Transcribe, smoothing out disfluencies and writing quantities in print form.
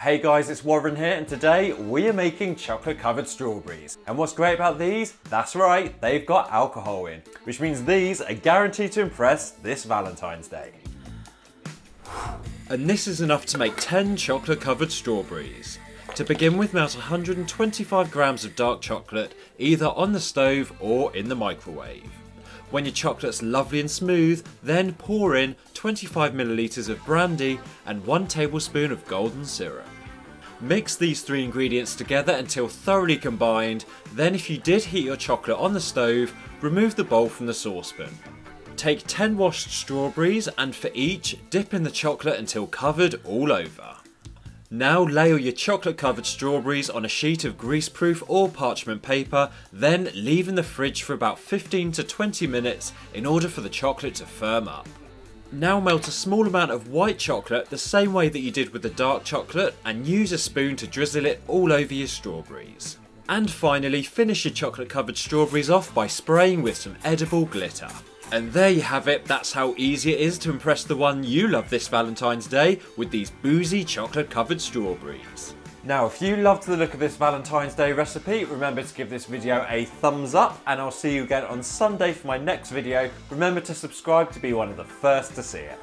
Hey guys, it's Warren here, and today we are making chocolate covered strawberries. And what's great about these? That's right, they've got alcohol in, which means these are guaranteed to impress this Valentine's Day. And this is enough to make 10 chocolate covered strawberries. To begin with, melt 125 grams of dark chocolate either on the stove or in the microwave. When your chocolate's lovely and smooth, then pour in 25 milliliters of brandy and 1 tablespoon of golden syrup. Mix these 3 ingredients together until thoroughly combined, then if you did heat your chocolate on the stove, remove the bowl from the saucepan. Take 10 washed strawberries and for each, dip in the chocolate until covered all over. Now layer your chocolate covered strawberries on a sheet of greaseproof or parchment paper, then leave in the fridge for about 15 to 20 minutes in order for the chocolate to firm up. Now melt a small amount of white chocolate the same way that you did with the dark chocolate and use a spoon to drizzle it all over your strawberries. And finally, finish your chocolate covered strawberries off by spraying with some edible glitter. And there you have it, that's how easy it is to impress the one you love this Valentine's Day with these boozy chocolate covered strawberries. Now if you loved the look of this Valentine's Day recipe, remember to give this video a thumbs up, and I'll see you again on Sunday for my next video. Remember to subscribe to be one of the first to see it.